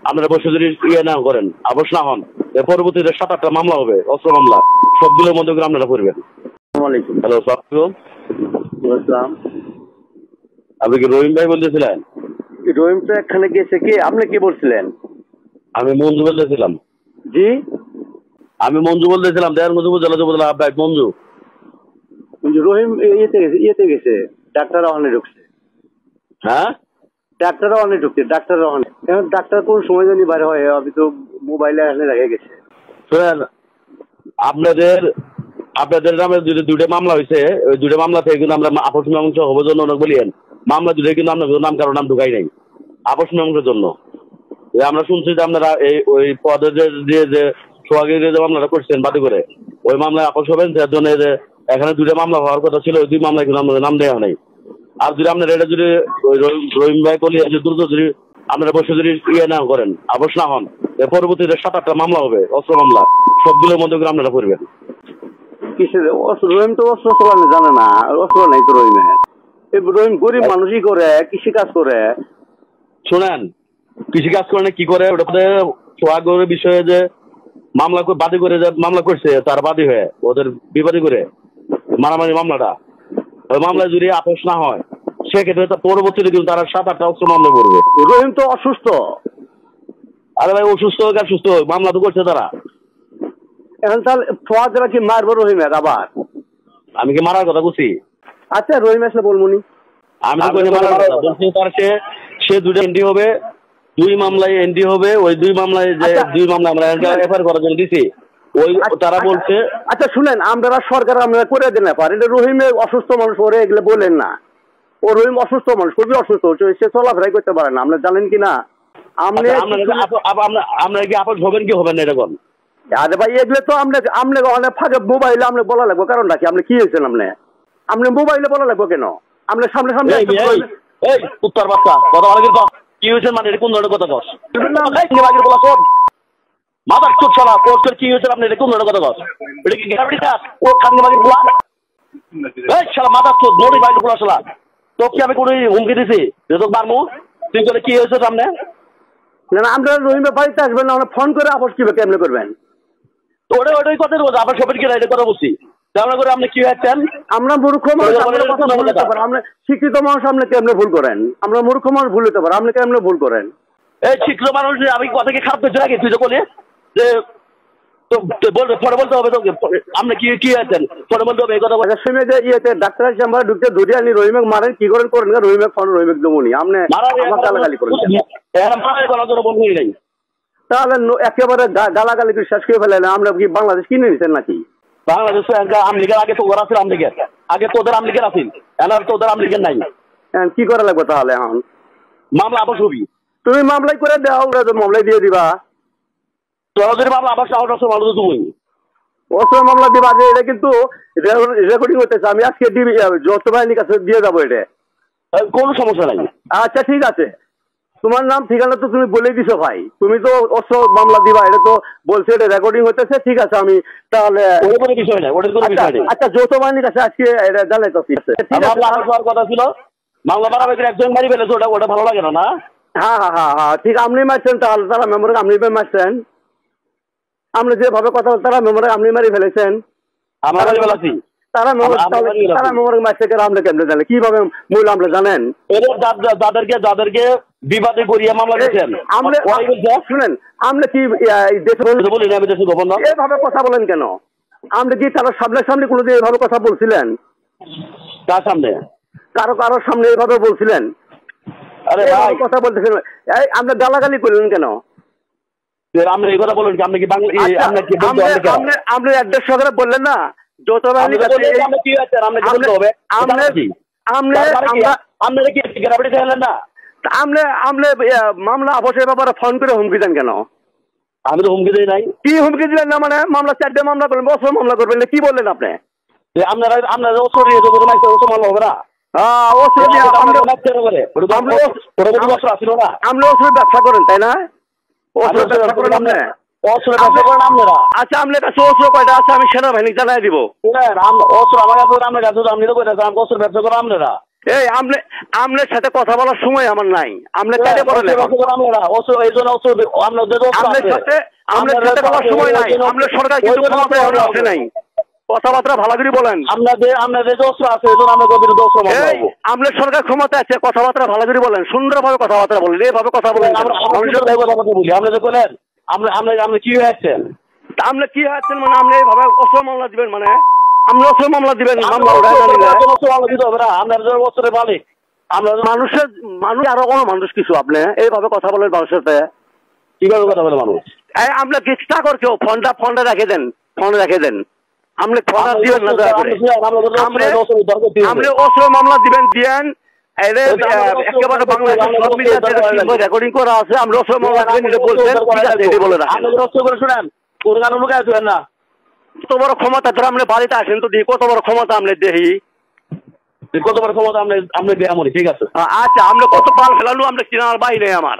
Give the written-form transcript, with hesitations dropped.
আপনারা বসে যদি না করেন, আপোষ না হন, পরবর্তীতে 7-8টা মামলা হবে, অস্ত্র মামলা, সবগুলোর মধ্যে করে আপনারা করবেন। হ্যালো, আসসালাম। আপনি কি রহিম ভাই বলতেছিলেন? রহিম তো এখানে গেছে, কি আপনি কি বলছিলেন? আমি মঞ্জু বলতেছিলাম। জি, আমি মঞ্জু বলতেছিলাম, দেয়ারগঞ্জ উপজেলা আহ্বায়ক মঞ্জু। রহিম ইয়েতে গেছে, ডাক্তার ওখানে ঢুকছে। হ্যাঁ, ডাক্তার ওখানে ঢুকছে, ডাক্তার ওখানে। এখন ডাক্তার কোন সময় জানি বাইরে হয়, আমি তো মোবাইলে এখানে রেখে গেছে। শোনেন, আপনাদের নামে যদি 2টা মামলা হয়েছে, ওই 2টা মামলা থেকে কিন্তু আমরা আপোষ মীমাংসা হবার জন্য অনেক বলিয়েন। মামলা 2টা কিন্তু আপনার নাম কারো নাম ঢুকাই নাই আপোষ মীমাংসার জন্য। আমরা শুনছি যে আপনারা ওই পদে যে সোহাগের যে মামলাটা করছেন বাদী করে, ওই মামলায় আপোষ হবেন। যার জন্য এখানে 2টা মামলা হওয়ার কথা ছিল, ওই 2 মামলায় কিন্তু আমাদের নাম দেওয়া নাই। আর যদি আপনারা এটা যদি রহিম ভাই বলি দ্রুত যদি আপনারা বসে যদি না করেন, আপোষ না হন, পরবর্তীতে 7-8টা মামলা হবে, অস্ত্র মামলা, সবগুলোর মধ্যে করে আপনারা করবেন। কিসের রহিম তো অস্ত্র চালানো জানে না, অস্ত্র নাই তো রহিমের। রহিম গরিব মানুষই করে, কৃষি কাজ করে। শোনেন, কৃষি কাজ করে না কি করে, ওটাতে সোহাগের বিষয়ে যে মামলা বাদী করে যে মামলা করছে, তার বাদী হয়ে ওদের বিবাদী করে মারামারি মামলাটা, ওই মামলায় যদি আপোষ না হয়, সেক্ষেত্রে পরবর্তীতে কিন্তু তারা 7-8টা অস্ত্র মামলা করবে। রহিম তো অসুস্থ। আরে ভাই, অসুস্থ হোক আর সুস্থ হোক, মামলা তো করছে তারা। এখন তাহলে সোহাগরা কি মারবো রহিমের আবার? আমি কি মারার কথা বলছি? আচ্ছা, রহিম আসলে বলবনি। আমি তো মারার কথা বলছি। তার সে 2টা এন্ট্রি হবে, 2 মামলায় এন্ট্রি হবে। ওই 2 মামলায় যে 2 মামলা আমরা এফআইআর করার জন্য দিছি, ওই তারা বলছে। আচ্ছা শুনেন, আমরা সরকার আমরা করে দেন না পারি, এটা অসুস্থ মানুষ, ওরে এগুলো বলেন না। ও রহিম অসুস্থ মানুষ, খুবই অসুস্থ, সে চলাফেরাই করতে পারে না, আপনি জানেন কি না? আপনারা কি আপোষ হবেন কি হবেন না এরকম? আরে ভাই, এগুলো তো আপনি অনেক ফাঁকে মোবাইলে আপনি বলা লাগবো, কারণ নাকি আপনি কি হয়েছেন? আপনি মোবাইলে বলা লাগবো কেন? আপনি সামনে সামনে উত্তর বাচ্চা কথা বলে কি হয়েছে, মানে কোন ধরনের কথা কস? মাথার চোট ছড়া কোর্সের কি হয়েছে, আপনি কোন ধরনের কথা কস? এটা কি গ্রাভিটি কাজ? ও খাঙ্গে বাগির বলা শালা মাথার চোট নোটি বাইরে বলা শালা। তোকে আমি কোনো হুমকি দিছি যে তোকে মারমু? তুই করে কি হয়েছে সামনে? না, আমরা রহিমের বাড়িতে আসবেন না, ফোন করে আপোষ কিভাবে কেমনে করবেন? ওটাই কথা বলছি, আবার সবের কি এটা কথা বলছি। তেমন করে আপনি কি হচ্ছেন? আমরা মূর্খ মানুষ, আমরা শিক্ষিত মানুষ, আপনি কেমনে ভুল করেন? আমরা মূর্খ মানুষ ভুল হতে পারে, আপনি কেমনে ভুল করেন? এই শিক্ষিত মানুষ আমি কথা কি খারাপ করছি নাকি? তুই তো বলি যে পরে বলতে হবে তোকে, আপনি কি আছেন পরে বলতে হবে এই কথা। শুনে যে ইয়েতে ডাক্তার চেম্বারে ঢুকতে ধরে আনি রহিমেক মারেন, কি করেন করেন রহিমেক ফোন রহিমেক দমনি আপনি গালাগালি করেন। তাহলে একেবারে গালাগালি করে শেষ করে ফেলেন। আমরা কি বাংলাদেশ কিনে নিচ্ছেন নাকি? বাংলাদেশ আমলিগের আগে তো ওরা ছিল, আমলিগের আগে তোদের আমলিগের আছেন, এনার তোদের আমলিগের নাই। কি করা লাগবে তাহলে? এখন মামলা আবার ছবি তুমি মামলাই করে দাও, ওরা তো মামলাই দিয়ে দিবা। তোরা যদি মামলা আবার সাহস মামলা তো তুমি অবশ্যই মামলা দিবা। যে এটা কিন্তু রেকর্ডিং হতেছে, আমি আজকে যত বাহিনীর কাছে দিয়ে যাবো, এটা কোনো সমস্যা নাই। আচ্ছা ঠিক আছে, তোমার নাম ঠিকানা তো তুমি বলেই দিছো ভাই, তুমি তো অস্ত্র মামলা দিবা, এটা তো বলছে, এটা রেকর্ডিং হতেছে। ঠিক আছে, আমি তাহলে কোনো বিষয় নাই, ওটার কোনো বিষয় নেই। আচ্ছা, যৌথ বাহিনীর কাছে আজকে এটা জানাইতেছি। কথা ছিল মামলা বাড়াবে, একজন মারি ফেলেছে, ওটা ভালো লাগে না। হ্যাঁ হ্যাঁ হ্যাঁ হ্যাঁ, ঠিক। আপনি মারছেন, তাহলে তারা মেম্বারকে আপনি মারছেন। আপনি যেভাবে কথা বল, তারা মেম্বারকে আপনি মারি ফেলেছেন। তারা মেম্বারকে মারছে কেন? আপনি কেমনে জানেন? কিভাবে মূল আপনি জানেন? যাদেরকে বিবাদে করিয়ে মামলা দিয়েছেন। শুনেন, আপনি কি এভাবে কথা বলেন কেন? আপনি কি তারা সামনে কোনোদিন এভাবে কথা বলছিলেন? কার সামনে? কারো সামনে এভাবে বলছিলেন? আরে কথা বলতেছেন, আপনি গালাগালি করলেন কেন? আপনি এই কথা বলেন, আপনি কি আপনি 1-1.5 করে বললেন না? যৌথ বাহিনী মামলা আপোষের ব্যাপারে ফোন করে হুমকি দেন কেন? আমি তো হুমকি দিই নাই। কি হুমকি দিলেন না? মানে মামলা 4টে মামলা করবেন, বছর মামলা করবেন, কি বললেন আপনি? আপনারা মামলা হবে না? ব্যবসা করেন তাই না? আচ্ছা, আপনার কাছে অস্ত্র কয়টা আছে? আমি সেনাবাহিনী জানাই দিব। অস্ত্র আমার কাছে, আপনার কাছে আপনি তো ব্যবসা করেন আপনারা। এই আপনার সাথে কথা বলার সময় আমার নাই। আপনি কেটে বলেন আপনার সাথে বলার সময় নাই। আপনার সরকার কিন্তু ক্ষমতা আসে নাই। কথাবার্তা ভালো করে বলেন। আপনাদের অস্ত্র আছে এই জন্য আমাদের বিরুদ্ধে অস্ত্র মামলা হবে। আপনার সরকার ক্ষমতা আছে, কথাবার্তা ভালো করে বলেন, সুন্দরভাবে কথাবার্তা বলেন, এইভাবে কথা বলেন। বলি আপনি যে বলেন আপনি কি হয়েছেন, আপনি কি হয়েছেন মানে আপনি এইভাবে অস্ত্র মামলা দিবেন, মানে আপনি অস্ত্র মামলা দিবেন, মামলা উঠায় না নিলে দিতে হবে না। আপনার অস্ত্রের মালিক মানুষ আরো কোনো মানুষ কিছু আপনি এইভাবে কথা বলেন মানুষের সাথে কিভাবে কথা বলে মানুষ? আপনি চেষ্টা করছো ফোনটা রেখে দেন, ফোন রেখে দেন। আপনি ফোন দিবেন না, আপনি অস্ত্র মামলা দিবেন দিয়েন একেবারে বাংলাদেশ রেকর্ডিং করা আছে। আপনি অস্ত্র মামলা দিবেন এটা বলছেন, ঠিক আছে এটা বলে রাখেন। শুনেন কোন কারণ লুকায় আসবেন না। কত বড় ক্ষমতা তোর আপনি বাড়িতে আসেন তো কত বড় ক্ষমতা আপনি দেখি, কত বড় ক্ষমতা আপনি দেয়া মনে, ঠিক আছে। আচ্ছা আপনি কত পাল ফেলালু আপনি কিনার বাইরে আমার